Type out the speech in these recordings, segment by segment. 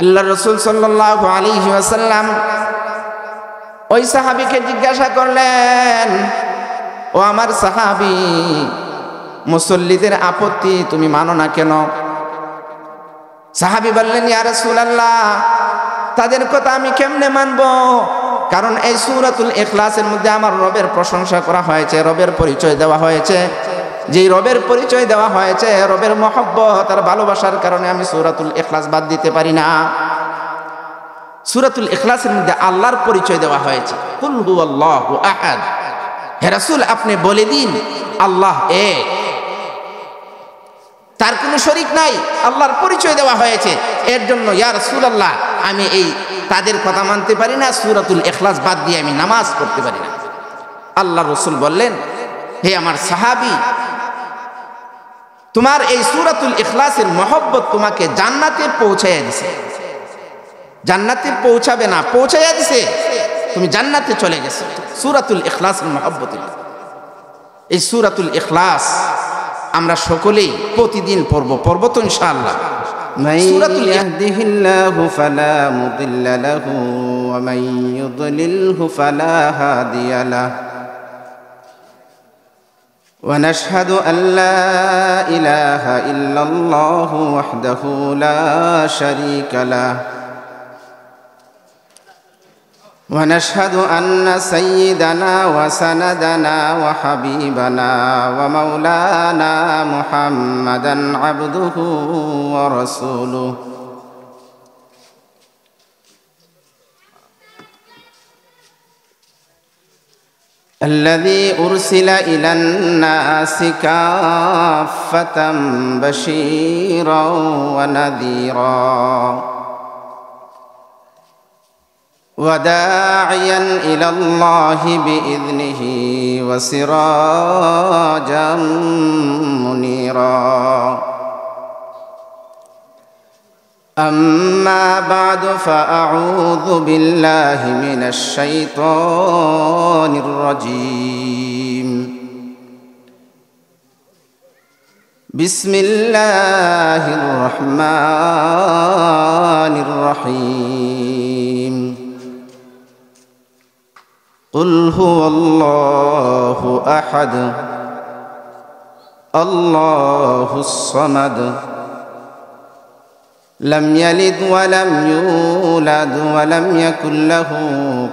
আল্লাহ রাসূল সাল্লাল্লাহু আলাইহি ওয়াসাল্লাম ওই সাহাবীকে জিজ্ঞাসা করলেন, ও আমার সাহাবী, মুসল্লিদের আপত্তি তুমি মানো না কেন? সাহাবী বললেন, ইয়া রাসূলুল্লাহ, তাদের কথা আমি কেমনে মানবো? কারণ এই সূরাতুল ইখলাসের মধ্যে আমার রবের প্রশংসা করা হয়েছে, রবের পরিচয় দেওয়া হয়েছে। যেই রবের পরিচয় দেওয়া হয়েছে, রবের মহব্বত আর ভালোবাসার কারণে আমি সূরাতুল ইখলাস বাদ দিতে পারি না। সূরাতুল ইখলাসের মধ্যে আল্লাহর পরিচয় দেওয়া হয়েছে, কুল হুয়াল্লাহু আহাদ। হে রাসূল, আপনি বলে দিন আল্লাহ এক, তার কোনো শরীক নাই, আল্লাহর পরিচয় দেওয়া হয়েছে। এর জন্য ইয়া রাসূলুল্লাহ, আমি এই তাদের কথা মানতে পারি না, সূরাতুল ইখলাস বাদ দিয়ে আমি নামাজ পড়তে পারি না। আল্লাহ রাসূল বললেন, হে আমার সাহাবী, তোমার এই সূরাতুল ইখলাসের মহব্বত তোমাকে জান্নাতে পৌঁছাইয়া দিছে। জান্নাতে পৌঁছাবে না, পৌঁছাইয়া দিছে, তুমি জান্নাতে চলে গেছো সূরাতুল ইখলাসের মহব্বতে। এই সূরাতুল ইখলাস আমরা সকলেই প্রতিদিন পড়ব তো ইনশাআল্লাহ। সূরাতুল ইয়াহদিহিল্লাহু ফালা মুদিল্লা লাহু ওয়া মান ইউদ্লিলহু ফালা হাদিয়া লাহু ওয়া নাশহাদু আল লা ইলাহা ইল্লাল্লাহু ওয়াহদাহু লা শারীকা লাহু ونشهد أن سيدنا وسندنا وحبيبنا ومولانا محمدا عبده ورسوله الذي أرسل إلى الناس كافة بشيرا ونذيرا وداعيا إلى الله بإذنه وسراجا منيرا أما بعد فأعوذ بالله من الشيطان الرجيم بسم الله الرحمن الرحيم قل هو الله أحد الله الصمد لم يلد ولم يولد ولم يكن له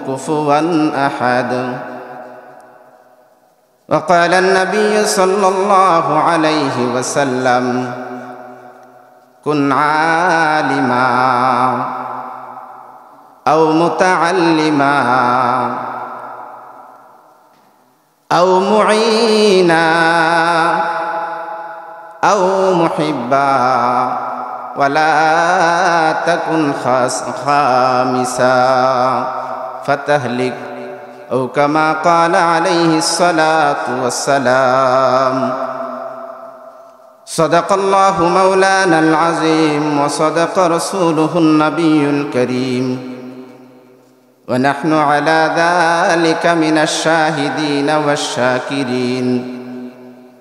كفوا أحد وقال النبي صلى الله عليه وسلم كن عالما أو متعلما أو معينا أو محبا ولا تكن خامسا فتهلك أو كما قال عليه الصلاة والسلام صدق الله مولانا العظيم وصدق رسوله النبي الكريم ونحن على ذلك من الشاهدين والشاكرين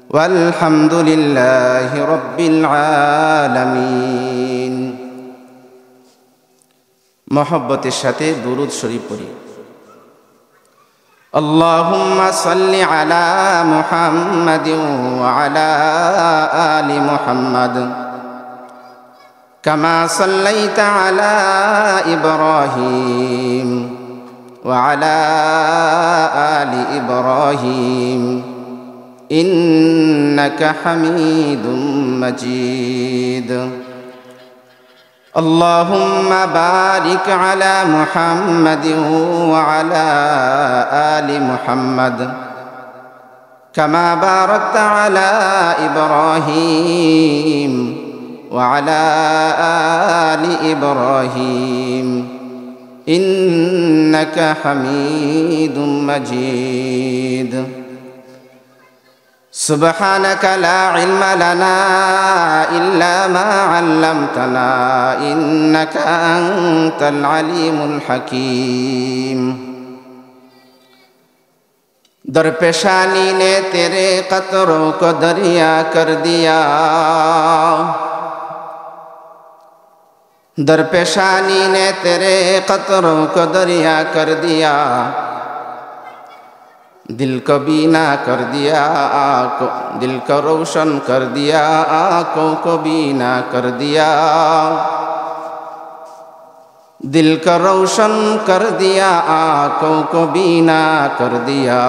والحمد لله رب العالمين محبة الشتى درود شريف পড়ি اللهم صل على محمد وعلى آل محمد كما صليت على إبراهيم وعلى آل إبراهيم إنك حميد مجيد اللهم بارك على محمد وعلى آل محمد كما باركت على إبراهيم وعلى آل إبراهيم إنك حميد مجيد سبحانك لا علم لنا إلا ما علمتنا إنك أنت العليم الحكيم در पेशानी ने तेरे कतरों को दरिया कर दिया दर पेशानी ने तेरे कतरों को दरिया कर दिया, दिल को बीना कर दिया, दिल को रोशन कर दिया, आँखों को बीना कर दिया, दिल को रोशन कर दिया, आँखों को बीना कर दिया।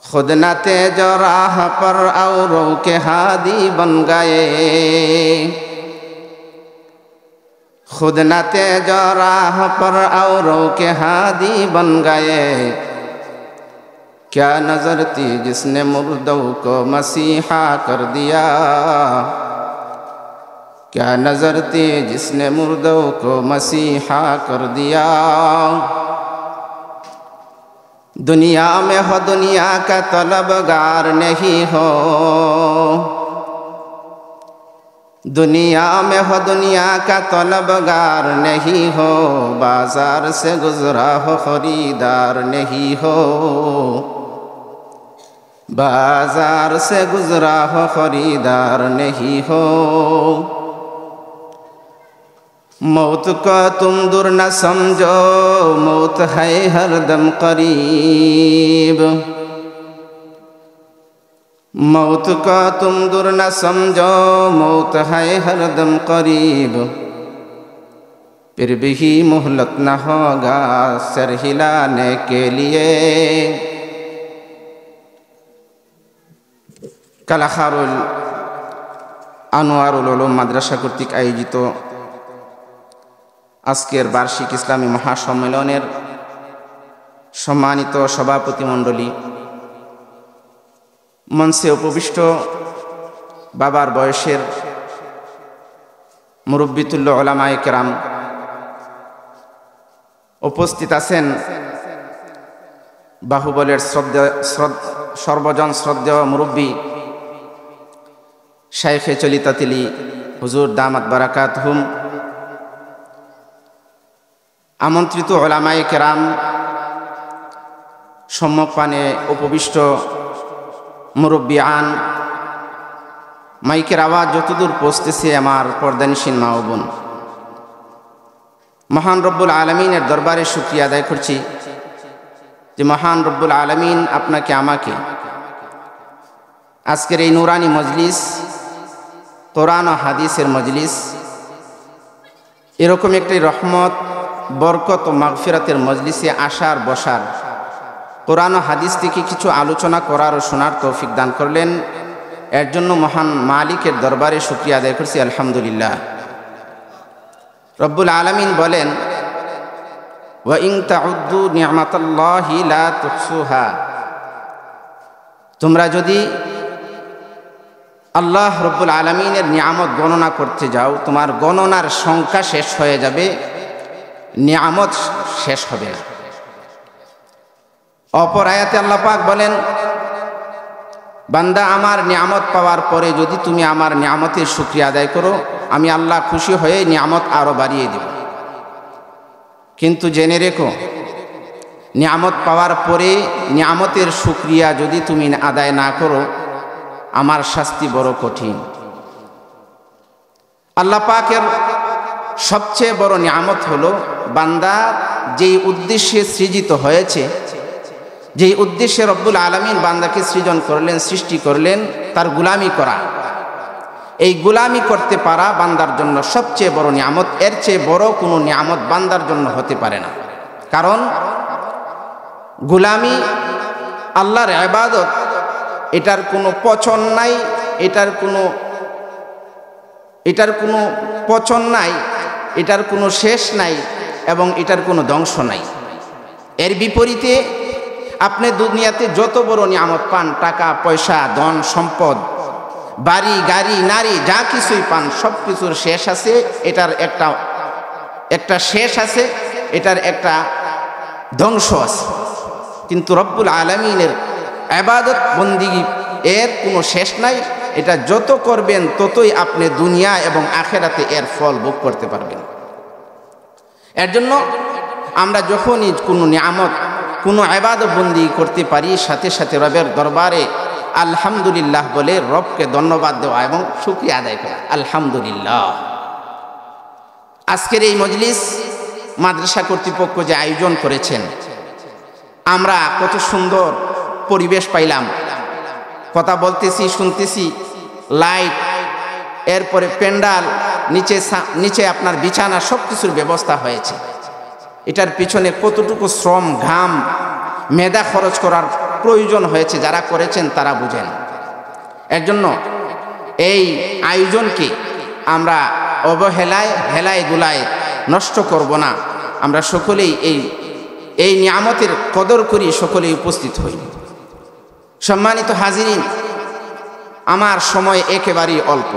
खुद न तेज राह पर औरों के हादी बन गए, खुद न तेज राह पर औरों के हादी बन गए। क्या नजर थी जिसने मुर्दों को मसीहा कर दिया, क्या नजर थी जिसने मुर्दों को मसीहा कर दिया। दुनिया में हो दुनिया का तलबगार नहीं हो, दुनिया में हो दुनिया का तलबगार नहीं हो, बाजार से गुजरा हो खरीदार नहीं हो, बाजार से गुजरा हो खरीदार नहीं हो। मौत को तुम दूर न समझो, मौत है हरदम करीब, मौत को तुम दूर न समझो, मौत है हरदम करीब। फिर भी मोहलत न होगा सर हिलाने के लिए। কালাখারুল আনোয়ারুল উলুম মাদ্রাসা কর্তৃক আয়োজিত আজকের বার্ষিক ইসলামী মহাসম্মেলনের সম্মানিত সভাপতি মণ্ডলী, মঞ্চে উপবিষ্ট বাবার বয়সের মুরব্বিতুল্য উলামায়ে কেরাম, উপস্থিত আছেন বাহুবলের সর্বজন শ্রদ্ধেয় মুরব্বী শাইখে চলিতাতিলি হুজুর দামাত বারাকাতুহুম, আমন্ত্রিত উলামায়ে কেরাম, সম্মুখপানে উপবিষ্ট মুরব্বিয়ান, মাইকের আওয়াজ যতদূর পৌঁছতেছে আমার পর্দানিসীন মা ও বোন, মহান রব্বুল আলামিনের দরবারে শুকরিয়া আদায় করছি যে মহান রব্বুল আলামিন আপনাকে আমাকে আজকের এই নুরানি মজলিস, কোরআন ও হাদিসের মজলিস, এরকম একটি রহমত, বরকত ও মাগফিরাতের মজলিসে আসার বসার, কোরআন ও হাদিস থেকে কিছু আলোচনা করার ও শোনার তৌফিক দান করলেন। এর জন্য মহান মালিকের দরবারে শুকরিয়া আদায় করছি, আলহামদুলিল্লাহ। রব্বুল আলামিন বলেন, ওয়া ইন তাউদ্দু নি'মাতাল্লাহি লা তুহসুহা, তোমরা যদি আল্লাহ রব্বুল আলামিনের নিয়ামত গণনা করতে যাও, তোমার গণনার সংখ্যা শেষ হয়ে যাবে, নিয়ামত শেষ হবে না। অপর আয়াতে আল্লাহ পাক বলেন, বান্দা আমার নিয়ামত পাওয়ার পরে যদি তুমি আমার নিয়ামতের শুকরিয়া আদায় করো, আমি আল্লাহ খুশি হয়ে নিয়ামত আরো বাড়িয়ে দেব। কিন্তু জেনে রেখো, নিয়ামত পাওয়ার পরে নিয়ামতের শুকরিয়া যদি তুমি আদায় না করো, আমার শাস্তি বড় কঠিন। আল্লাহ পাকের সবচেয়ে বড় নিয়ামত হলো বান্দা যেই উদ্দেশ্যে সৃজিত হয়েছে, যেই উদ্দেশ্যে রব্বুল আলামিন বান্দাকে সৃজন করলেন, সৃষ্টি করলেন, তার গোলামি করা। এই গোলামি করতে পারা বান্দার জন্য সবচেয়ে বড় নিয়ামত। এর চেয়ে বড় কোনো নিয়ামত বান্দার জন্য হতে পারে না। কারণ গোলামি, আল্লাহর ইবাদত, এটার কোনো পচন নাই, এটার কোনো পচন নাই, এটার কোনো শেষ নাই এবং এটার কোনো ধ্বংস নাই। এর বিপরীতে আপনি দুনিয়াতে যত বড় নিয়ামত পান, টাকা পয়সা, ধন সম্পদ, বাড়ি গাড়ি নারী, যা কিছুই পান, সব কিছুর শেষ আছে, এটার একটা শেষ আছে, এটার একটা ধ্বংস আছে। কিন্তু রব্বুল আলামিনের ইবাদত বন্দিগি এর কোনো শেষ নাই। এটা যত করবেন ততই আপনি দুনিয়া এবং আখিরাতে এর ফল ভোগ করতে পারবেন। এর জন্য আমরা যখনই কোনো নিয়ামত, কোনো ইবাদত বন্দি করতে পারি, সাথে সাথে রবের দরবারে আলহামদুলিল্লাহ বলে রবকে ধন্যবাদ দেওয়া এবং শুকরিয়া আদায় করা। আলহামদুলিল্লাহ, আজকের এই মজলিস মাদ্রাসা কর্তৃপক্ষ যে আয়োজন করেছেন, আমরা কত সুন্দর পরিবেশ পাইলাম, কথা বলতেছি শুনতেছি, লাইট, এরপরে প্যান্ডাল, নিচে আপনার বিছানা, সব কিছুর ব্যবস্থা হয়েছে। এটার পিছনে কতটুকু শ্রম, ঘাম, মেধা খরচ করার প্রয়োজন হয়েছে, যারা করেছেন তারা বুঝেন। এর জন্য এই আয়োজনকে আমরা অবহেলায় হেলায় দুলায় নষ্ট করব না। আমরা সকলেই এই নিয়ামতের কদর করি, সকলেই উপস্থিত হই। সম্মানিত হাজিরিন, আমার সময় একেবারেই অল্প।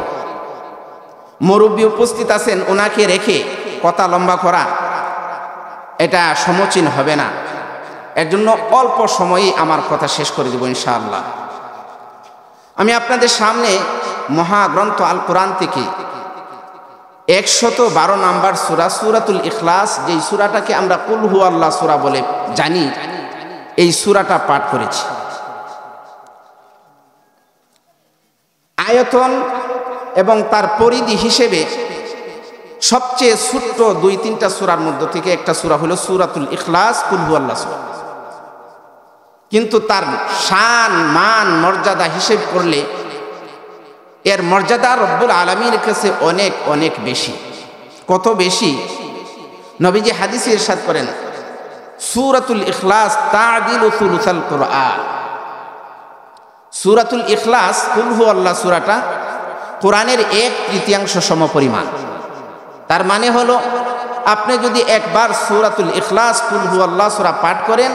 মুরব্বী উপস্থিত আছেন, ওনাকে রেখে কথা লম্বা করা এটা সমীচীন হবে না। এর জন্য অল্প সময়েই আমার কথা শেষ করে দেব ইনশাআল্লাহ। আমি আপনাদের সামনে মহাগ্রন্থ আল কোরআন থেকে 112 নম্বর সূরা, সূরাতুল ইখলাস, যেই সূরাটাকে আমরা কুল হু আল্লাহ সূরা বলে জানি, এই সূরাটা পাঠ করেছি। আয়তন এবং তার পরিধি হিসেবে সবচেয়ে ছোট্ট 2-3টা সূরার মধ্য থেকে একটা সূরা হলো সূরাতুল ইখলাস, কুল হু আল্লাহ সূরা। কিন্তু তার শান, মান, মর্যাদা হিসেব করলে এর মর্যাদা রব্বুল আলামিনের কাছে অনেক অনেক বেশি। কত বেশি? নবীজি হাদিসে ইরশাদ করেন, সূরাতুল ইখলাস তা'দিলু সুলুসাল কুরআন। সূরাতুল ইখলাস, কুল হু আল্লাহ সূরাটা কোরআনের 1/3 সমপরিমাণ। তার মানে হলো, আপনি যদি একবার সূরাতুল ইখলাস, কুল হু আল্লাহ সূরা পাঠ করেন,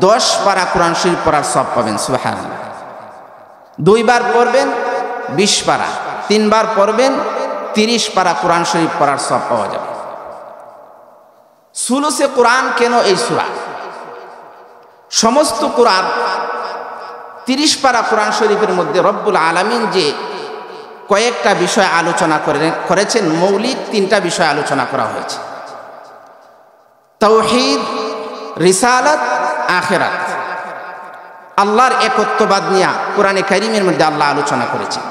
10 পারা কোরআন শরীফ পড়ার সওয়াব পাবেন। সুবহানাল্লাহ। 2 বার পড়বেন 20 পারা, 3 বার পড়বেন 30 পারা কোরআন শরীফ পড়ার সওয়াব পাওয়া যাবে। সুলুসে কোরআন কেন এই সূরা? সমস্ত কোরআন 30 পারা কোরআন শরীফের মধ্যে রব্বুল আলামিন যে কয়েকটা বিষয় আলোচনা করেছেন, মৌলিক 3টা বিষয় আলোচনা করা হয়েছে: তাওহীদ, রিসালাত, আখিরাত। আল্লাহর একত্ববাদ নিয়ে কোরআনে কারীমের মধ্যে আল্লাহ আলোচনা করেছেন।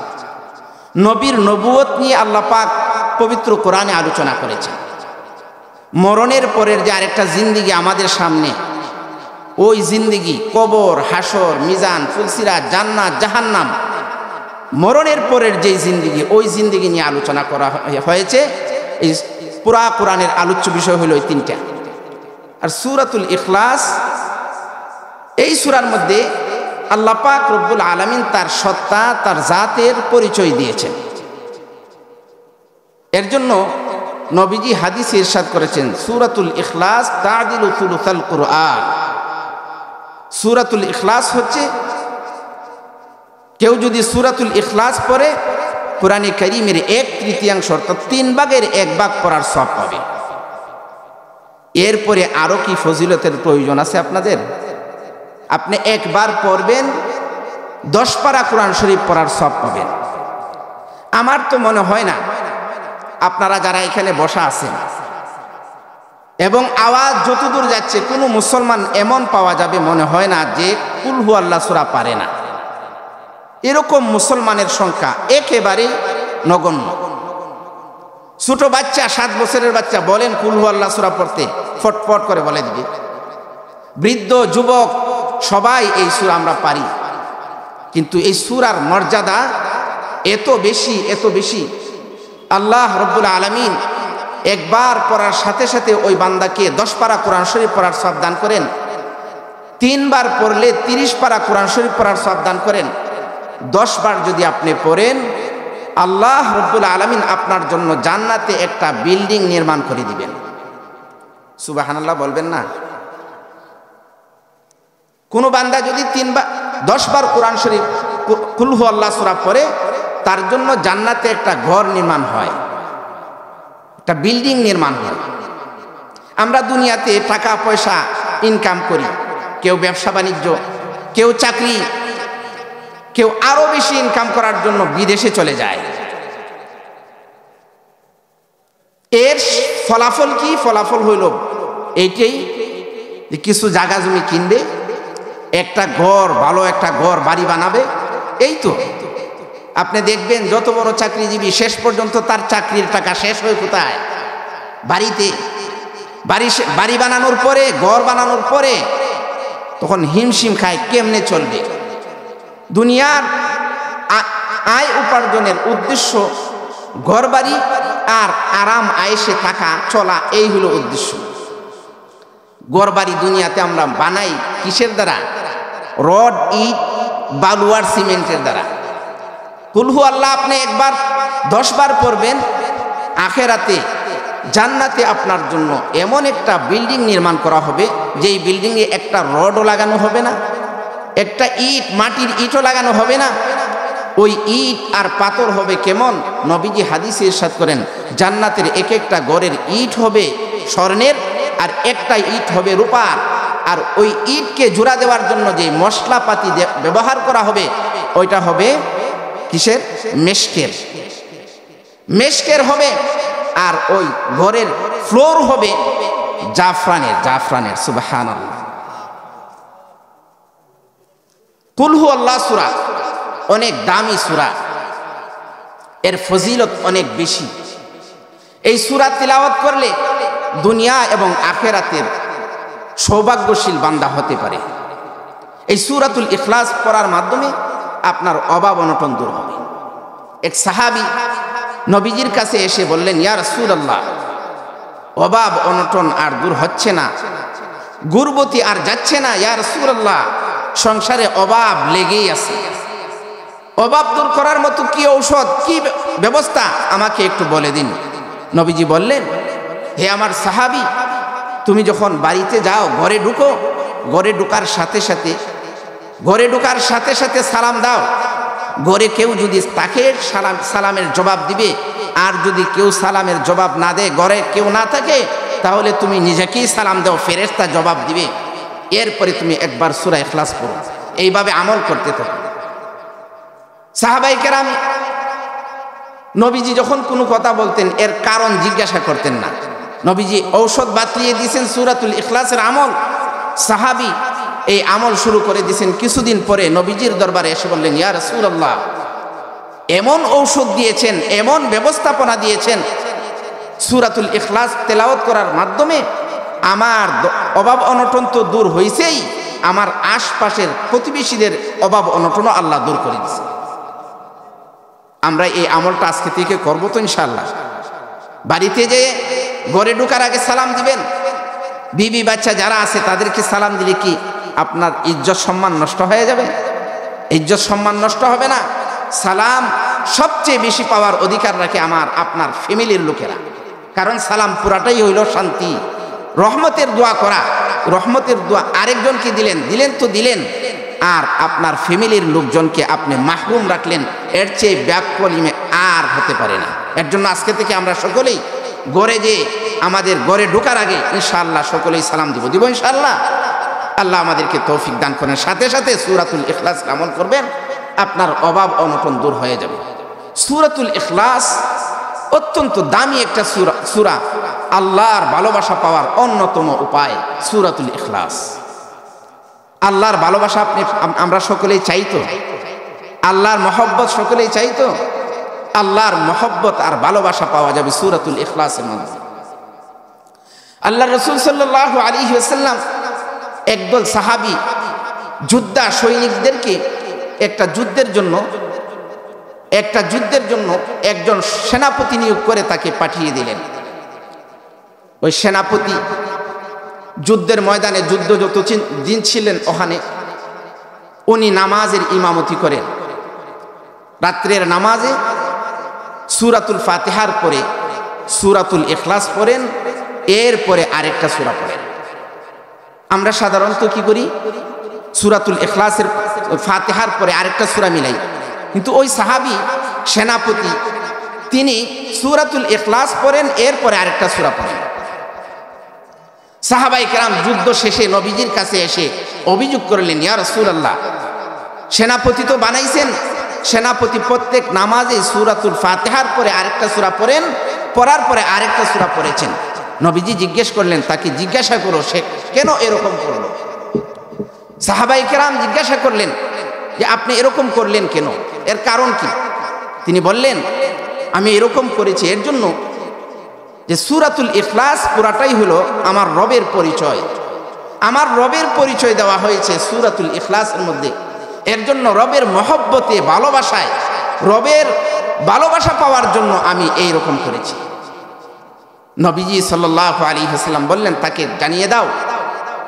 নবীর নবুয়ত নিয়ে আল্লাহ পাক পবিত্র কোরআনে আলোচনা করেছেন। মরণের পরের যে আরেকটা জিন্দেগি আমাদের সামনে, ওই জিন্দেগি, কবর, হাসর, মিজান, ফুলসিরাত, জান্নাত, জাহান্নাম, মরণের পরের যেই জিন্দেগি, ওই জিন্দেগি নিয়ে আলোচনা করা হয়েছে। এই পুরা কোরআনের আলোচ্য বিষয় হলো এই 3টা। আর সূরাতুল ইখলাস, এই সূরার মধ্যে আল্লাহ পাক রব্বুল আলামিন তার সত্তা, তার জাতের পরিচয় দিয়েছেন। এর জন্য নবীজি হাদিসে ইরশাদ করেছেন, সূরাতুল ইখলাস তা'দিলু সুলুসাল কুরআন। সূরাতুল ইখলাস হচ্ছে, কেউ যদি সূরাতুল ইখলাস পড়ে, কোরআনে কারীমের 1/3 অর্থাৎ 3 ভাগের 1 ভাগ পড়ার সওয়াব পাবে। এরপরে আরো কি ফজিলতের প্রয়োজন আছে আপনাদের? আপনি একবার পড়বেন, 10 পারা কোরআন শরীফ পড়ার সওয়াব পাবেন। আমার তো মনে হয় না আপনারা যারা এখানে বসা আছেন, এবং আওয়াজ যতদূর যাচ্ছে, কোনো মুসলমান এমন পাওয়া যাবে মনে হয় না যে কুল হু আল্লাহ সূরা পারে না। এরকম মুসলমানের সংখ্যা একেবারে নগণ্য। ছোট বাচ্চা, 7 বছরের বাচ্চা বলেন কুল হু আল্লাহ সূরা পড়তে, ফটফট করে বলে দিবে। বৃদ্ধ, যুবক সবাই এই সূরা আমরা পারি। কিন্তু এই সূরার মর্যাদা এত বেশি, এত বেশি, আল্লাহ রব্বুল আলামিন একবার পড়ার সাথে সাথে ওই বান্দাকে 10 পারা কোরআন শরীফ পড়ার সওয়াব দান করেন। 3 বার পড়লে 30 পারা কোরআন শরীফ পড়ার সওয়াব দান করেন। 10 বার যদি আপনি পড়েন, আল্লাহ রব্বুল আলামিন আপনার জন্য জান্নাতে একটা বিল্ডিং নির্মাণ করে দিবেন। সুবহানাল্লাহ বলবেন না? কোন বান্দা যদি 10 বার কোরআন শরীফ, কুল হু আল্লাহ সূরা পড়ে, তার জন্য জান্নাতে একটা ঘর নির্মাণ হয়, একটা বিল্ডিং নির্মাণ হয়। আমরা দুনিয়াতে টাকা পয়সা ইনকাম করি, কেউ ব্যবসা বাণিজ্য, কেউ চাকরি, কেউ আরো বেশি ইনকাম করার জন্য বিদেশে চলে যায়। এর ফলাফল কি? ফলাফল হইল এইটাই যে কিছু জায়গা জমি কিনবে, একটা ঘর, ভালো একটা ঘর, বাড়ি বানাবে। এই তো আপনি দেখবেন যত বড় চাকরিজীবী, শেষ পর্যন্ত তার চাকরির টাকা শেষ হয় কোথায়? বাড়ি বানানোর পরে, ঘর বানানোর পরে তখন হিমশিম খায় কেমনে চলবে। দুনিয়ার আয় উপার্জনের উদ্দেশ্য ঘর বাড়ি আর আরাম আয়েশে থাকা চলা, এই হলো উদ্দেশ্য। ঘর বাড়ি দুনিয়াতে আমরা বানাই কিসের দ্বারা? রড, ইট, বালু আর সিমেন্টের দ্বারা। কুলহু আল্লাহ আপনি একবার 10 বার পড়বেন, আখেরাতে জান্নাতে আপনার জন্য এমন একটা বিল্ডিং নির্মাণ করা হবে, যেই বিল্ডিংয়ে একটা রডও লাগানো হবে না, একটা ইট, মাটির ইটও লাগানো হবে না। ওই ইট আর পাথর হবে কেমন? নবীজি হাদিসে ইরশাদ করেন, জান্নাতের এক একটা ঘরের ইট হবে স্বর্ণের, আর একটা ইট হবে রূপার। আর ওই ইটকে জোড়া দেওয়ার জন্য যে মশলাপাতি ব্যবহার করা হবে, ওইটা হবে কিসের? মেশকের হবে। আর ওই ঘরের ফ্লোর হবে জাফরানের। সুবহানাল্লাহ। কুল হু আল্লাহ সূরা অনেক দামি সূরা, এর ফজিলত অনেক বেশি। এই সূরা তিলাওয়াত করলে দুনিয়া এবং আখিরাতের সৌভাগ্যশীল বান্দা হতে পারে। এই সূরাতুল ইখলাস পড়ার মাধ্যমে আপনার অভাব অনটন দূর হবে। এক সাহাবী নবীজির কাছে এসে বললেন, ইয়া রাসূলুল্লাহ, অভাব অনটন আর দূর হচ্ছে না, গুরবতি আর যাচ্ছে না। ইয়া রাসূলুল্লাহ, সংসারে অভাব লেগেই আছে। অভাব দূর করার মতো কি ঔষধ, কি ব্যবস্থা আমাকে একটু বলে দিন। নবীজি বললেন, হে আমার সাহাবী, তুমি যখন বাড়িতে যাও, ঘরে ঢুকো, ঘরে ঢুকার সাথে সাথে সালাম দাও। ঘরে কেউ যদি তাকে সালামের জবাব দিবে, আর যদি কেউ সালামের জবাব না দেয়, ঘরে কেউ না থাকে, তাহলে তুমি নিজেকেই সালাম দাও, ফেরেশতা জবাব দিবে। এরপরে তুমি একবার সূরা ইখলাস পড়ো। এইভাবে আমল করতে থাকো। সাহাবায়ে কেরাম নবীজি যখন কোনো কথা বলতেন, এর কারণ জিজ্ঞাসা করতেন না। নবীজি ঔষধ বাতলিয়ে দিয়েছেন সূরাতুল ইখলাসের আমল। সাহাবী এই আমল শুরু করে দিয়েছেন। কিছুদিন পরে নবীজির দরবারে এসে বললেন, ইয়া রাসূলুল্লাহ, এমন ঔষধ দিয়েছেন, এমন ব্যবস্থাপনা দিয়েছেন, সূরাতুল ইখলাস তেলাওয়াত করার মাধ্যমে আমার অভাব অনটন তো দূর হয়েছেই, আমার আশপাশের প্রতিবেশীদের অভাব অনটনও আল্লাহ দূর করে দিয়েছে। আমরা এই আমলটা আজকে থেকে করবো তো ইনশাআল্লাহ। বাড়িতে যেয়ে ঘরে ঢোকার আগে সালাম দিবেন। বিবি বাচ্চা যারা আছে তাদেরকে সালাম দিলে কি আপনার ইজ্জত সম্মান নষ্ট হয়ে যাবে? ইজ্জত সম্মান নষ্ট হবে না। সালাম সবচেয়ে বেশি পাওয়ার অধিকার রাখে আপনার ফ্যামিলির লোকেরা। কারণ সালাম পুরাটাই হইল শান্তি, রহমতের দোয়া করা। রহমতের দোয়া আরেকজনকে দিলেন তো দিলেন, আর আপনার ফ্যামিলির লোকজনকে আপনি মাহরুম রাখলেন। এর চেয়ে ব্যাকলিমে আর হতে পারে না। এর জন্য আজকে থেকে আমরা সকলেই ঘরে যে আমাদের ঘরে ঢোকার আগে ইনশাআল্লাহ সকলেই সালাম দিব ইনশাআল্লাহ। আল্লাহ আমাদেরকে তৌফিক দান করেন। সাথে সাথে সূরাতুল ইখলাস আমল করবেন, আপনার অভাব অনটন দূর হয়ে যাবে। সূরাতুল ইখলাস অত্যন্ত দামি একটা সূরা। আল্লাহর ভালোবাসা পাওয়ার অন্যতম উপায় সূরাতুল ইখলাস। আল্লাহর ভালোবাসা আমরা সকলেই চাইতো, আল্লাহর মহব্বত সকলেই চাইতো। আল্লাহর মহব্বত আর ভালোবাসা পাওয়া যাবে সূরাতুল ইখলাসের মধ্যে। আল্লাহ রাসূল সাল্লাল্লাহু আলাইহি ওয়াসাল্লাম একদল সাহাবী যোদ্ধা সৈনিকদেরকে একটা যুদ্ধের জন্য একজন সেনাপতি নিয়োগ করে তাকে পাঠিয়ে দিলেন। ওই সেনাপতি যুদ্ধের ময়দানে যুদ্ধ যত দিন ছিলেন ওখানে, উনি নামাজের ইমামতি করেন। রাত্রের নামাজে সূরাতুল ফাতিহার পরে সূরাতুল ইখলাস পড়েন, এরপরে আরেকটা সূরা পড়েন। আমরা সাধারণত কি করি, সূরাতুল ইখলাসের ফাতিহার পরে আরেকটা সূরা মিলাই, কিন্তু ওই সাহাবী সেনাপতি তিনি সূরাতুল ইখলাস পড়েন, এরপরে আরেকটা সূরা পড়েন। সাহাবায়ে কেরাম যুদ্ধ শেষে নবীজির কাছে এসে অভিযোগ করলেন, ইয়া রাসূলুল্লাহ, সেনাপতি তো বানাইছেন, সেনাপতি প্রত্যেক নামাজে সূরাতুল ফাতিহার পরে আরেকটা সূরা পড়েন, পড়ার পরে আরেকটা সূরা পড়েছেন। নবীজি জিজ্ঞেস করলেন, তাকে জিজ্ঞাসা করো সে কেন এরকম করলো। সাহাবায়ে কেরাম জিজ্ঞাসা করলেন যে আপনি এরকম করলেন কেন, এর কারণ কি? তিনি বললেন, আমি এরকম করেছি এর জন্য যে সূরাতুল ইখলাস পুরাটাই হলো আমার রবের পরিচয়। আমার রবের পরিচয় দেওয়া হয়েছে সূরাতুল ইখলাসের মধ্যে। এর জন্য রবের মহব্বতে, ভালোবাসায়, রবের ভালোবাসা পাওয়ার জন্য আমি এই রকম করেছি। নবীজি সাল্লাল্লাহু আলাইহি ওয়াসাল্লাম বললেন, তাকে জানিয়ে দাও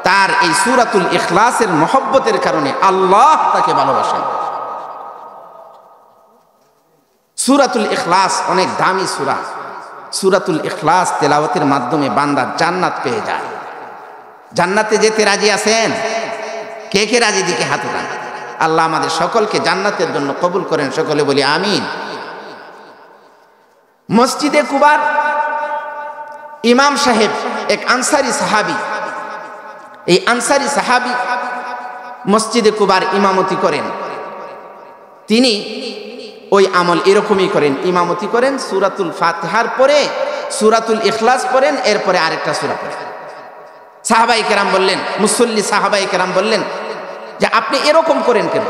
তার এই সূরাতুল ইখলাসের মহব্বতের কারণে আল্লাহ তাকে ভালোবাসেন। সূরাতুল ইখলাস অনেক দামি সূরা। সূরাতুল ইখলাস তেলাওয়াতের মাধ্যমে বান্দা জান্নাত পেয়ে যায়। জান্নাতে যেতে রাজি আছেন? কে কে রাজি? দিকে হাত উঠান। আল্লাহ আমাদের সকলকে জান্নাতের জন্য কবুল করেন, সকলে বলি আমিন। মসজিদে কুবার ইমাম সাহেব এক আনসারি সাহাবী, এই আনসারি সাহাবী মসজিদে কুবার ইমামতি করেন। তিনি ওই আমল এরকমই করেন, ইমামতি করেন, সূরাতুল ফাতিহার পরে সূরাতুল ইখলাস পড়েন, এরপরে আরেকটা সূরা পড়েন। সাহাবায়ে কেরাম বললেন, মুসল্লি সাহাবায়ে কেরাম বললেন যে আপনি এরকম করেন কেন?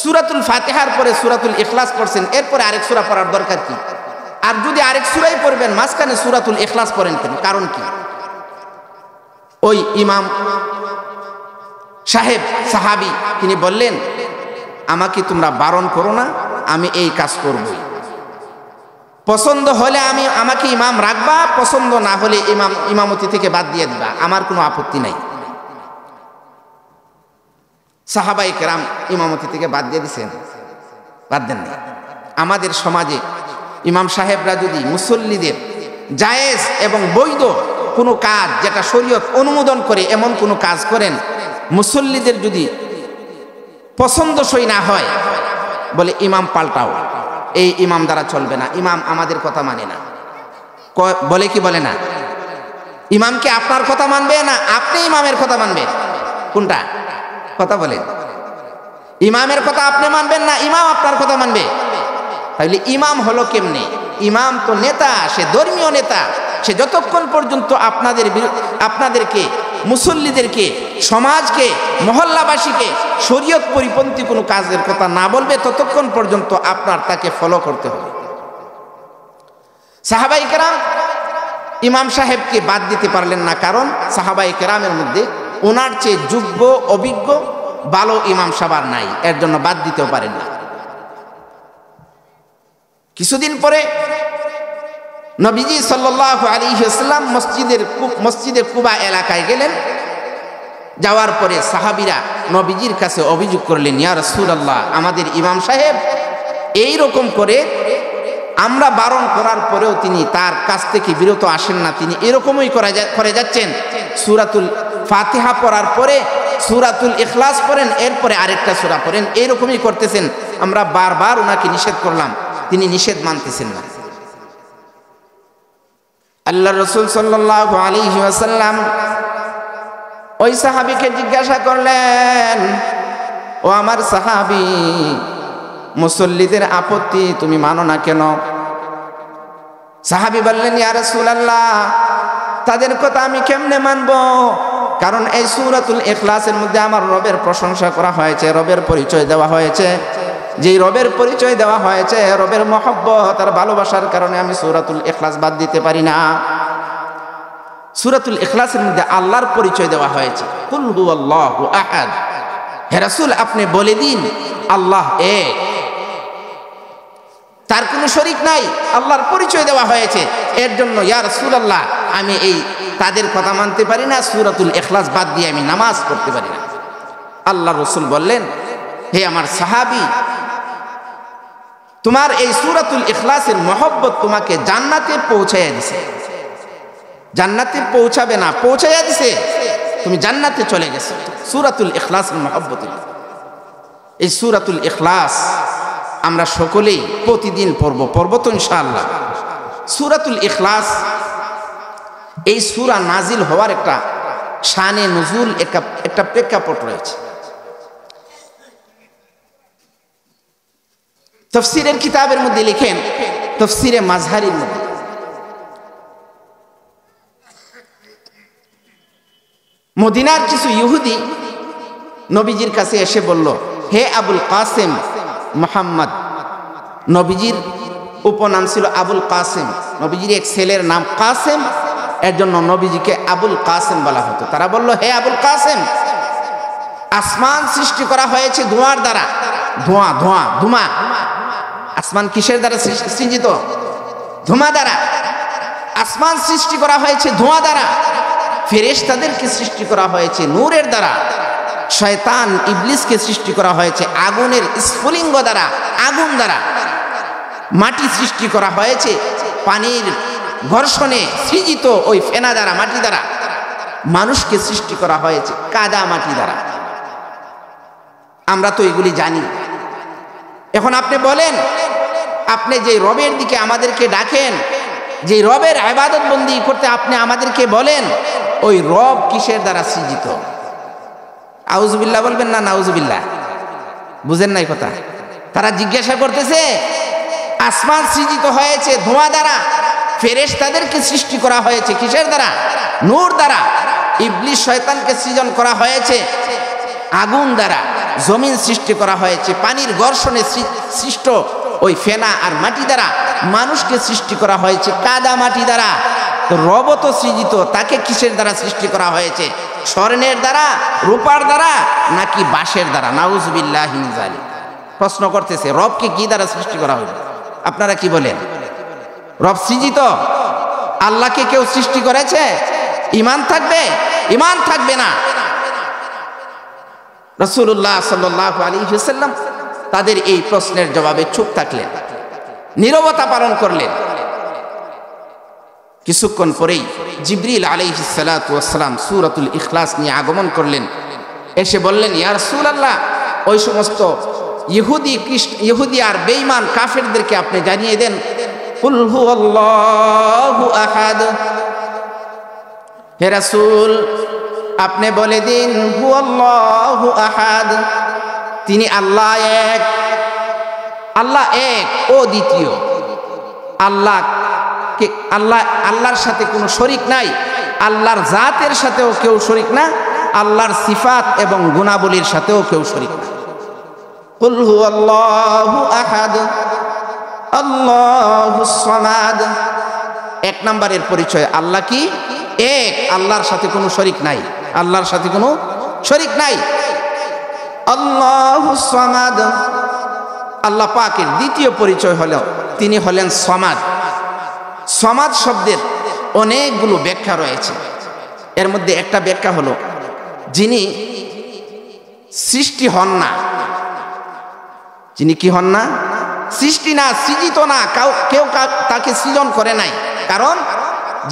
সূরাতুল ফাতিহার পরে সূরাতুল ইখলাস পড়ছেন, এরপরে আরেক সূরা পড়ার দরকার কি? আর যদি আরেক সূরাই পড়বেন, মাঝখানে সূরাতুল ইখলাস পড়েন কেন? কারণ কি? ওই ইমাম সাহেব সাহাবী তিনি বললেন, আমাকে তোমরা বারণ করো না, আমি এই কাজ করবই। পছন্দ হলে আমাকে ইমাম রাখবা, পছন্দ না হলে ইমামতি থেকে বাদ দিয়ে দিবা, আমার কোনো আপত্তি নাই। সাহাবায়ে কেরাম ইমামতি থেকে বাদ দিয়ে দিয়েছেন? বাদ দেন না। আমাদের সমাজে ইমাম সাহেবরা যদি মুসল্লিদের জায়েজ এবং বৈধ কোনো কাজ, যেটা শরীয়ত অনুমোদন করে এমন কোনো কাজ করেন, মুসল্লিদের যদি পছন্দসই না হয়, বলে ইমাম পাল্টাও, এই ইমাম দ্বারা চলবে না, ইমাম আমাদের কথা মানে না। বলে কি বলে না? ইমামকে আপনার কথা মানবে না আপনি ইমামের কথা মানবেন? কোনটা কথা বলেন? ইমামের কথা আপনি মানবেন না ইমাম আপনার কথা মানবে? তাহলে ইমাম হলো কেমনে? ইমাম তো নেতা, সে ধর্মীয় নেতা। সে যতক্ষণ পর্যন্ত আপনাদেরকে, মুসল্লিদেরকে, সমাজকে, মহল্লাবাসীকে শরীয়ত পরিপন্থী কোনো কাজের কথা না বলবে, ততক্ষণ পর্যন্ত আপনার তাকে ফলো করতে হবে। সাহাবায়ে কেরাম ইমাম সাহেবকে বাদ দিতে পারলেন না, কারণ সাহাবায়ে কেরামের মধ্যে ওনার চেয়ে যোগ্য, অভিজ্ঞ, ভালো ইমাম সাহেব আর নাই, এর জন্য বাদ দিতেও পারেন না। কিছুদিন পরে নবীজি সাল্লাল্লাহু আলাইহি ওয়াসাল্লাম মসজিদে কুবা এলাকায় গেলেন। যাওয়ার পরে সাহাবীরা নবীজির কাছে অভিযোগ করলেন, ইয়া রাসূলুল্লাহ, আমাদের ইমাম সাহেব এই রকম করে, আমরা বারণ করার পরেও তিনি তার কাছ থেকে বিরত আসেন না, তিনি এরকমই করে যাচ্ছেন। সূরাতুল ফাতিহা পড়ার পরে সূরাতুল ইখলাস পড়েন, এরপরে আরেকটা সূরা পড়েন, এরকমই করতেছেন। আমরা বারবার ওনাকে নিষেধ করলাম, তিনি নিষেধ মানতেছেন না। আল্লাহ রাসূল সাল্লাল্লাহু আলাইহি ওয়াসাল্লাম ওই সাহাবীকে জিজ্ঞাসা করলেন, ও আমার সাহাবী, মুসল্লিদের আপত্তি তুমি মানো না কেন? সাহাবী বললেন, ইয়া রাসূলুল্লাহ, তাদের কথা আমি কেমনে মানব? কারণ এই সূরাতুল ইখলাসের মধ্যে আমার রবের প্রশংসা করা হয়েছে, রবের পরিচয় দেওয়া হয়েছে। যেই রবের পরিচয় দেওয়া হয়েছে, রবের মহব্বত আর ভালোবাসার কারণে আমি সূরাতুল ইখলাস বাদ দিতে পারি না। সূরাতুল ইখলাসের মধ্যে আল্লাহর পরিচয় দেওয়া হয়েছে, কুল হুয়াল্লাহু আহাদ। হে রাসূল, আপনি বলে দিন আল্লাহ এক, তার কোনো শরীক নাই, আল্লাহর পরিচয় দেওয়া হয়েছে। এর জন্য ইয়া রাসূলুল্লাহ, আমি তাদের কথা মানতে পারি না, সূরাতুল ইখলাস বাদ দিয়ে আমি নামাজ পড়তে পারি না। আল্লাহ রাসূল বললেন, হে আমার সাহাবী, তোমার এই সূরাতুল ইখলাসের মহব্বত তোমাকে জান্নাতে পৌঁছাইয়া দিছে। জান্নাতে পৌঁছাবে না, পৌঁছাইয়া দিছে, তুমি জান্নাতে চলে গেছো সূরাতুল ইখলাসের মহব্বতে। এই সূরাতুল ইখলাস আমরা সকলেই প্রতিদিন পড়ব তো ইনশাআল্লাহ। সূরাতুল ইখলাস, এই সূরা নাজিল হওয়ার একটা শানে নুজুল, একটা প্রেক্ষাপট রয়েছে। তাফসীরের কিতাবের মধ্যে লিখেন, তাফসীরে মাযহারির মধ্যে, মদিনার কিছু ইহুদি নবীজির কাছে এসে বলল, হে আবুল কাসেম মুহাম্মদ, নবীজির উপনাম ছিল আবুল কাসেম। নবীজির এক ছেলের নাম কাসেম, এর জন্য নবীজিকে আবুল কাসেম বলা হতো। তারা বলল, হে আবুল কাসেম, আসমান সৃষ্টি করা হয়েছে ধোঁয়ার দ্বারা। ধোঁয়া। আসমান কিসের দ্বারা সৃজিত? ধোঁয়া দ্বারা। আসমান সৃষ্টি করা হয়েছে ধোঁয়া দ্বারা। ফেরেশতাদেরকে সৃষ্টি করা হয়েছে নূরের দ্বারা। শয়তান ইবলিসকে সৃষ্টি করা হয়েছে আগুনের স্ফুলিঙ্গ দ্বারা, আগুন দ্বারা। মাটি সৃষ্টি করা হয়েছে পানির ঘর্ষণে সৃজিত ওই ফেনা দ্বারা, মাটি দ্বারা। মানুষকে সৃষ্টি করা হয়েছে কাদা মাটি দ্বারা। আমরা তো এগুলি জানি। এখন আপনি বলেন, আপনি যে রবের দিকে আমাদেরকে ডাকেন, যে রবের ইবাদত বন্দি করতে আপনি আমাদেরকে বলেন, ওই রব কিসের দ্বারা সৃজিত? আউযুবিল্লাহ বলবেন না নাউযুবিল্লাহ? বুঝেন নাই কথা? তারা জিজ্ঞাসা করতেছে, আসমান সৃজিত হয়েছে ধোঁয়া দ্বারা, ফেরেশতাদেরকে সৃষ্টি করা হয়েছে কিসের দ্বারা? নূর দ্বারা। ইবলিস শয়তানকে সৃজন করা হয়েছে আগুন দ্বারা। জমিন সৃষ্টি করা হয়েছে পানির ঘর্ষণে সৃষ্ট ওই ফেনা আর মাটি দ্বারা। মানুষকে সৃষ্টি করা হয়েছে কাদা মাটি দ্বারা। তো রব তো সৃজিত, তাকে কিসের দ্বারা সৃষ্টি করা হয়েছে? স্বর্ণের দ্বারা, রূপার দ্বারা, নাকি বাঁশের দ্বারা? নাউযুবিল্লাহি মিন যালিক। প্রশ্ন করতেছে, রবকে কি দ্বারা সৃষ্টি করা হলো? আপনারা কি বলেন? রব সৃজিত? আল্লাহকে কেউ সৃষ্টি করেছে? ঈমান থাকবে? ঈমান থাকবে না। রাসূলুল্লাহ সাল্লাল্লাহু আলাইহি ওয়াসাল্লাম তাদের এই প্রশ্নের জবাবে চুপ থাকলেন, নীরবতা পালন করলেন। কিছুক্ষণ পরেই জিবরিল আলাইহিস সালাতু ওয়াস সালাম সূরাতুল ইখলাস নিয়ে আগমন করলেন। এসে বললেন, ইয়া রাসূলুল্লাহ, ওই সমস্ত ইহুদি আর বেঈমান কাফেরদেরকে আপনি জানিয়ে দেন, কুল হুয়াল্লাহু আহাদ। হে রাসূল, আপনি বলে দিন, হুয়াল্লাহু আহাদ, তিনি আল্লাহ এক। আল্লাহ এক ও দ্বিতীয়। আল্লাহর সাথে কোনো শরীক নাই। আল্লাহর জাতের সাথেও কেউ শরীক না, আল্লাহর সিফাত এবং গুণাবলীর সাথেও কেউ শরীক না। কুল হুয়াল্লাহু আহাদ আল্লাহুস সামাদ। এক নম্বরের পরিচয় আল্লাহ কি? এক। আল্লাহর সাথে কোনো শরীক নাই, আল্লাহর সাথে কোনো শরীক নাই। আল্লাহুস সামাদ। আল্লাহ পাকের দ্বিতীয় পরিচয় হলো তিনি হলেন সমাদ। সমাদ শব্দের অনেকগুলো ব্যাখ্যা রয়েছে। এর মধ্যে একটা ব্যাখ্যা হলো, যিনি সৃষ্টি হন না। যিনি কি হন না? সৃষ্টি না, সৃজিত না, কেউ তাকে সৃজন করে নাই। কারণ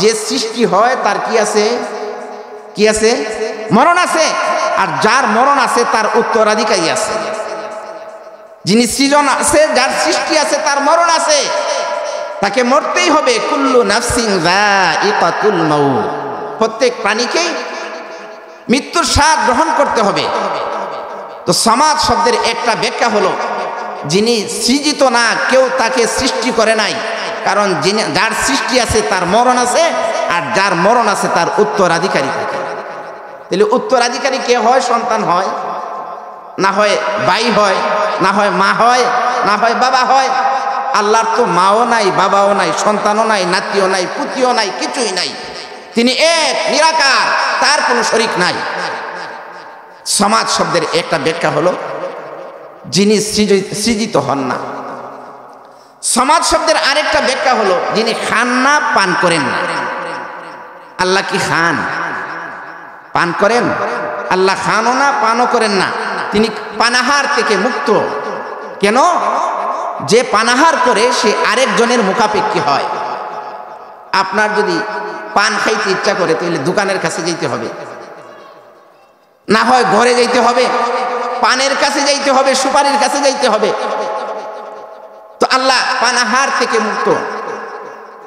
যে সৃষ্টি হয় তার কি আছে? কি আছে? মরণ আছে। আর যার মরণ আছে তার উত্তরাধিকারী আছে। যিনি সৃজন আছে, যার সৃষ্টি আছে, তার মরণ আছে, তাকে মরতেই হবে। কুল্লু নাফসিন যায়িকাতুল মাউত। প্রত্যেক প্রাণীকেই মৃত্যুর স্বাদ গ্রহণ করতে হবে। তো সমাজ শব্দের একটা ব্যাখ্যা হলো, যিনি সৃজিত না, কেউ তাকে সৃষ্টি করে নাই। কারণ যার সৃষ্টি আছে তার মরণ আছে, আর যার মরণ আছে তার উত্তরাধিকারী থাকে। তাহলে উত্তরাধিকারী কে হয়? সন্তান হয়, না হয় ভাই হয়, না হয় মা হয়, না হয় বাবা হয়। আল্লাহর তো মাও নাই, বাবাও নাই, সন্তানও নাই, নাতিও নাই, পুতিও নাই, কিছুই নাই। তিনি এক, নিরাকার, তার কোনো শরীক নাই। সমাজ শব্দের একটা ব্যাখ্যা হলো, যিনি সৃজিত হন না। সমাজ শব্দের আরেকটা ব্যাখ্যা হলো, যিনি খান না, পান করেন না। আল্লাহ কি খান? পান করেন? আল্লাহ খানও না, পানও করেন না। তিনি পানাহার থেকে মুক্ত। কেন? যে পানাহার করে সে আরেকজনের মুখাপেক্ষী হয়। আপনার যদি পান খাইতে ইচ্ছা করে, তাহলে দোকানের কাছে যেতে হবে, না হয় ঘরে যাইতে হবে, পানের কাছে যাইতে হবে, সুপারির কাছে যাইতে হবে। তো আল্লাহ পানাহার থেকে মুক্ত।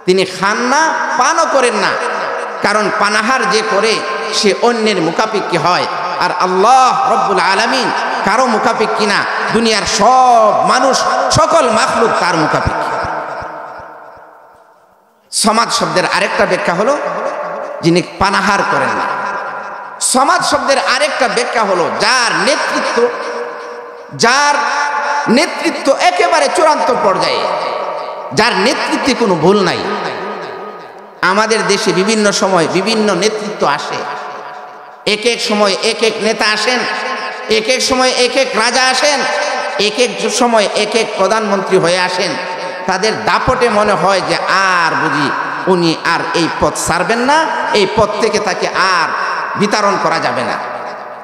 তিনি খান না, পানও করেন না। কারণ পানাহার যে করে সে অন্যের মুখাপেক্ষী হয়। আর আল্লাহ রব্বুল আলামিন কারো মুখাপেক্ষী না। দুনিয়ার সব মানুষ, সকল মাখলুক তার মুখাপেক্ষী। সমাজ শব্দের আরেকটা ব্যাখ্যা হলো, যিনি পানাহার করেন না। সমাজ শব্দের আরেকটা ব্যাখ্যা হলো, যার নেতৃত্ব একেবারে চূড়ান্ত পর্যায়ে, যার নেতৃত্বে কোনো ভুল নাই। আমাদের দেশে বিভিন্ন সময় বিভিন্ন নেতৃত্ব আসে, এক এক সময় এক এক নেতা আসেন, এক এক সময় এক এক রাজা আসেন, এক এক সময় এক এক প্রধানমন্ত্রী হয়ে আসেন। তাদের দাপটে মনে হয় যে আর বুঝি উনি আর এই পদ ছাড়বেন না, এই পদ থেকে তাকে আর বিতরণ করা যাবে না।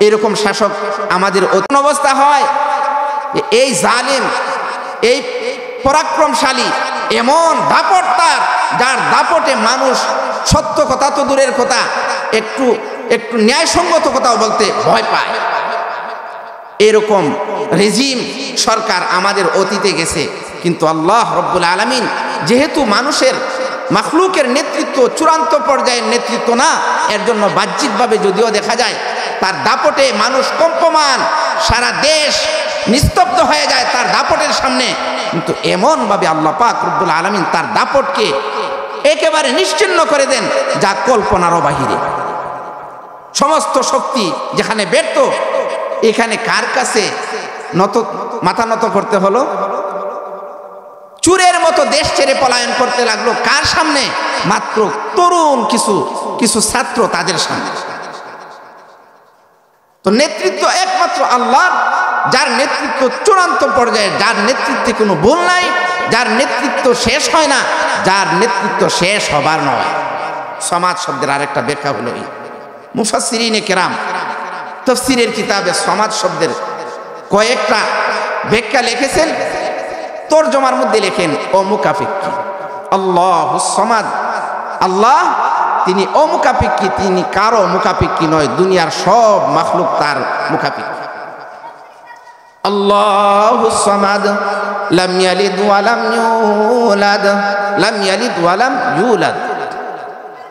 এরকম শাসক আমাদের অবস্থা হয়। এই জালিম, এই পরাক্রমশালী, এমন দাপট তার, যার দাপটে মানুষ সত্য কথা তো দূরের কথা, একটু একটু ন্যায়সঙ্গত কথাও বলতে ভয় পায়। এরকম রেজিম সরকার আমাদের অতীতে গেছে, কিন্তু আল্লাহ রব্বুল আলামিন যেহেতু মানুষের মাখলুকের নেতৃত্ব চূড়ান্ত পর্যায়ের নেতৃত্ব না, এর জন্য বাহ্যিকভাবে যদিও দেখা যায় তার দাপটে মানুষ কম্পমান, সারা দেশ নিস্তব্ধ হয়ে যায় তার দাপটের সামনে, কিন্তু এমনভাবে আল্লাহ পাক রব্বুল আলামিন তার দাপটকে একেবারে নিশ্চিহ্ন করে দেন যা কল্পনারও বাহিরে। সমস্ত শক্তি যেখানে ব্যর্থ, এখানে কার কাছে মাথা নত করতে হলো? চুরের মতো দেশ ছেড়ে পলায়ন করতে লাগলো কার সামনে? মাত্র তরুণ কিছু ছাত্র তাদের সামনে। তো নেতৃত্ব একমাত্র আল্লাহর, যার নেতৃত্ব চূড়ান্ত পর্যায়ে, যার নেতৃত্বে কোনো ভুল নাই, যার নেতৃত্ব শেষ হয় না, যার নেতৃত্ব শেষ হবার নয়। সমাজ শব্দের আরেকটা ব্যাখ্যা হলো এই, মুফাসসিরিনে কেরাম তাফসীরের কিতাবে সমাজ শব্দের কয়েকটা ব্যাখ্যা লিখেছেন। তরজমার মধ্যে লেখেন অমুকাফিক্কি, আল্লাহুস সামাদ, আল্লাহ তিনি অমুকাফিক্কি, তিনি কারো মুকাফিক্কি নয়, দুনিয়ার সব মাখলুক তার মুকাফিক্কি। আল্লাহুস সামাদ লাম ইয়ালিদ ওয়া লাম ইউলাদ, লাম ইয়ালিদ ওয়া লাম ইউলাদ,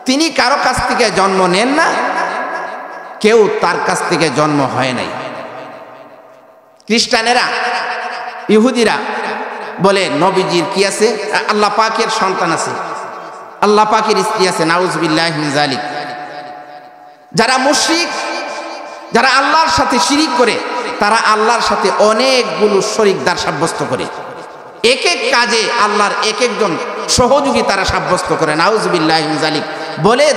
তিনি কারো কাছ থেকে জন্ম নেন না, কেউ তার কাছ থেকে জন্ম হয় নাই। খ্রিস্টানেরা, ইহুদিরা বলে নবীজির কি আছে? আল্লাহ পাকের সন্তান আছে, আল্লাহ পাকের স্ত্রী আছে, নাউজুবিল্লাহি মিন যালিক। যারা মুশরিক, যারা আল্লাহর সাথে শিরিক করে, তারা আল্লাহর সাথে অনেকগুলো শরীকদার সাব্যস্ত করে, এক এক কাজে আল্লাহর এক একজন সহযোগী তারা সাব্যস্ত করে, নাউজুবিল্লাহি মিন যালিক বলে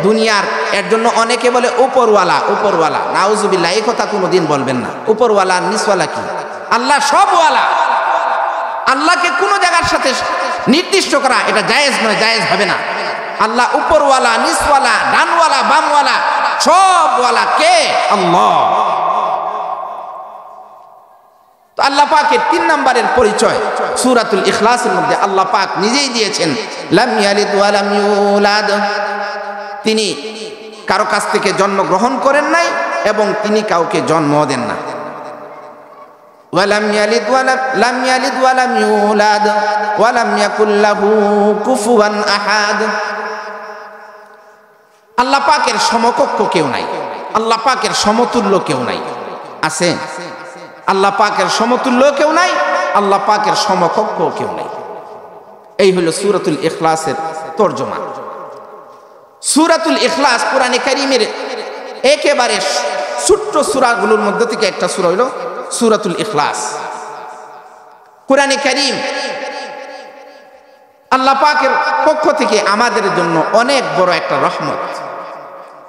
দুনিয়ার। এর জন্য অনেকে বলে উপরওয়ালা, উপরওয়ালা, নাউজুবিল্লাহ, এই কথা কোনোদিন বলবেন না। উপরওয়ালা নিচওয়ালা কি? আল্লাহ সবওয়ালা। আল্লাহকে কোনো জায়গার সাথে নির্দিষ্ট করা এটা জায়েজ নয়, জায়েজ হবে না। আল্লাহ উপরওয়ালা, নিচওয়ালা, ডানওয়ালা, বামওয়ালা, সবওয়ালা কে? আল্লাহ। তো আল্লাহ পাকের 3 নম্বরের পরিচয় সূরাতুল ইখলাসের মধ্যে আল্লাহ পাক নিজেই দিয়েছেন, লাম ইয়ালিদ ওয়া লাম ইউলাদ, তিনি কারো কাছ থেকে জন্ম গ্রহণ করেন নাই এবং তিনি কাউকে জন্ম দেন না। ওয়ালাম ইয়ালিদ লাম ইয়ালিদ ওয়া লাম ইউলাদ ওয়া লাম ইয়াকুল লাহু কুফুয়ান আহাদ, আল্লাহ পাকের সমকক্ষ কেউ নাই, আল্লাহ পাকের সমতুল্য কেউ নাই। আছে? আল্লাহ পাকের সমতুল্য কেউ নাই, আল্লাহ পাকের সমকক্ষ কেউ নাই। এই হলো সূরাতুল ইখলাসের তরজমা। সূরাতুল ইখলাস কোরআনে কারীমের একেবারে ছোট্ট সূরাগুলোর মধ্যে থেকে একটা সূরা হলো সূরাতুল ইখলাস। কোরআনে কারীম আল্লাহ পাকের পক্ষ থেকে আমাদের জন্য অনেক বড় একটা রহমত।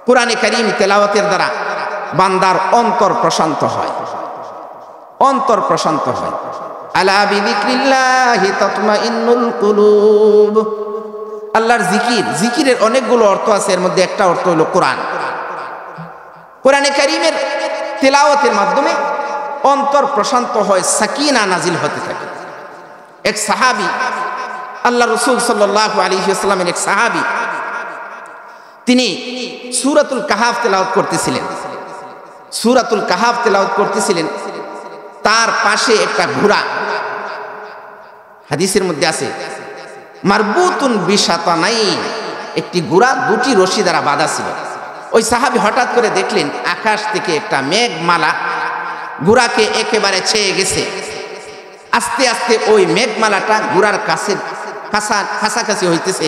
কোরআনে কারীম তেলাওয়াতের দ্বারা বান্দার অন্তর প্রশান্ত হয়, অন্তর প্রশান্ত হয়। আলা বিযিকরিল্লাহি তাতমাইন্নুল কুলুব, আল্লাহর জিকির, জিকিরের অনেকগুলো অর্থ আছে, এর মধ্যে একটা অর্থ হলো কোরআন। কোরআনে কারীমের তেলাওয়াতের মাধ্যমে অন্তর প্রশান্ত হয়, সাকিনা নাজিল হতে থাকে। এক সাহাবী, আল্লাহ রাসূল সাল্লাল্লাহু আলাইহি ওয়াসাল্লামের এক সাহাবী, তিনি সূরাতুল কাহাফ তেলাওয়াত করতেছিলেন, সূরাতুল কাহাফ তেলাওয়াত করতেছিলেন, তার পাশে একটা ঘোড়া, হাদিসের মধ্যে আছে মারবুতুন বিশাতানাইন, একটি ঘোড়া 2টি রশি দ্বারা বাঁধা ছিল। ওই সাহাবী হঠাৎ করে দেখলেন আকাশ থেকে একটা মেঘমালা ঘোড়াকে একেবারে ছেয়ে গেছে। আস্তে আস্তে ওই মেঘমালাটা ঘোড়ার কাছাকাছি হইতেছে।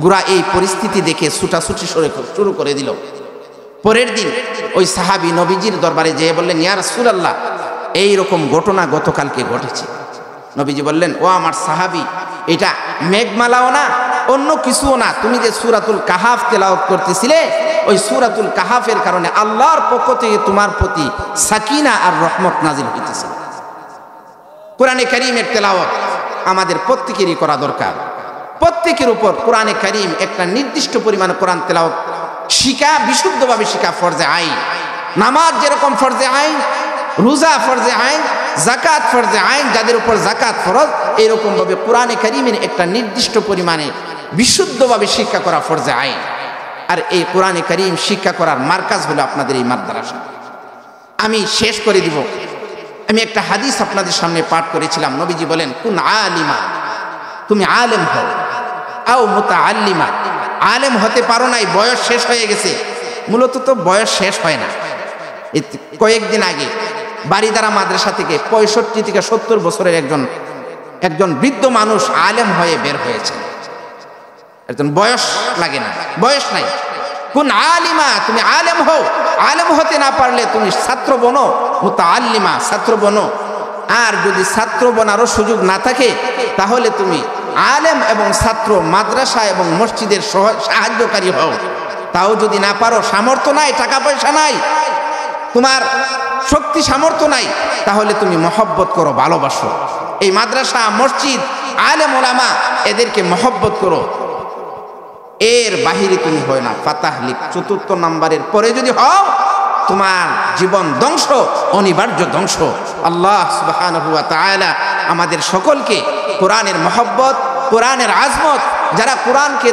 ঘোড়া এই পরিস্থিতি দেখে ছুটাছুটি শুরু করে দিল। পরের দিন ওই সাহাবী নবীজির দরবারে যেয়ে বললেন, ইয়া রাসূলুল্লাহ, এই রকম ঘটনা গতকালকে ঘটেছে। নবীজি বললেন, ও আমার সাহাবী, এটা মেঘমালাও না, অন্য কিছুও না। তুমি যে সূরাতুল কাহাফ তেলাওয়াত করতেছিলে, ওই সূরাতুল কাহাফের কারণে আল্লাহর পক্ষ থেকে তোমার প্রতি সাকিনা আর রহমত নাজিল হইতেছে। কোরআনে কারীমের তেলাওয়াত আমাদের প্রত্যেকেরই করা দরকার। প্রত্যেকের উপর কোরআনে কারীম একটা নির্দিষ্ট পরিমাণ কোরআন তেলাওয়াত শিখা, বিশুদ্ধভাবে শিখা ফরজে আইন। নামাজ যেরকম ফরজে আইন, রোজা ফরজে আইন, যাকাত ফরজে আইন, যাদের উপর যাকাত ফরজ, এরকম ভাবে কোরআনে কারীমের একটা নির্দিষ্ট পরিমাণে বিশুদ্ধভাবে শিক্ষা করা ফরজে আইন। আর এই কোরআনে কারীম শিক্ষা করার মার্কাজ হলো আপনাদের এই মাদ্রাসা। আমি শেষ করে দিব, আমি একটা হাদিস আপনাদের সামনে পাঠ করেছিলাম। নবীজি বলেন, কুন আলিমা, তুমি আলেম হও, আও মুতাআল্লিমা, আলেম হতে পারো নাই, বয়স শেষ হয়ে গেছে। মূলত তো বয়স শেষ হয় না। কয়েকদিন আগে বাড়িদারা মাদ্রাসা থেকে 65 থেকে 70 বছরের একজন বৃদ্ধ মানুষ আলেম হয়ে বের হয়েছে। একজন বয়স লাগে না, বয়স নাই। কোন আলিমা, তুমি আলেম হও, আলেম হতে না পারলে তুমি ছাত্র বনো, মুতাআল্লিমা, ছাত্র বনো। আর যদি ছাত্র বনারও সুযোগ না থাকে, তাহলে তুমি আলেম এবং ছাত্র, মাদ্রাসা এবং মসজিদের সাহায্যকারী হও। তাও যদি না পারো, সামর্থ্য নাই, টাকা পয়সা নাই, তোমার শক্তি সামর্থ্য নাই, তাহলে তুমি মহব্বত করো, ভালোবাসো। এই মাদ্রাসা, মসজিদ, আলেম ওলামা, এদেরকে মহব্বত করো। এর বাহিরে তুমি হয় না। ফাতাহলিক 4 নম্বরের পরে যদি হও, তোমার জীবন ধ্বংস, অনিবার্য ধ্বংস। আল্লাহ সুবহানাহু ওয়া তাআলা আমাদের সকলকে কোরআনের মহব্বত, কোরআনের আজমত, যারা কোরআনকে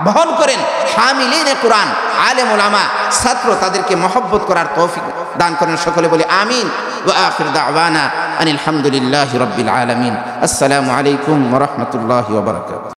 বহন করেন, হামিলিনে কোরআন, আলেম ওলামা, ছাত্র, তাদেরকে মহব্বত করার তৌফিক দান করেন। সকলে বলি আমিন। ওয়া আখির দাওয়ানা আনিল হামদুলিল্লাহি রাব্বিল আলামিন। আসসালামু আলাইকুম ওয়া রাহমাতুল্লাহি ওয়া বারাকাতুহু।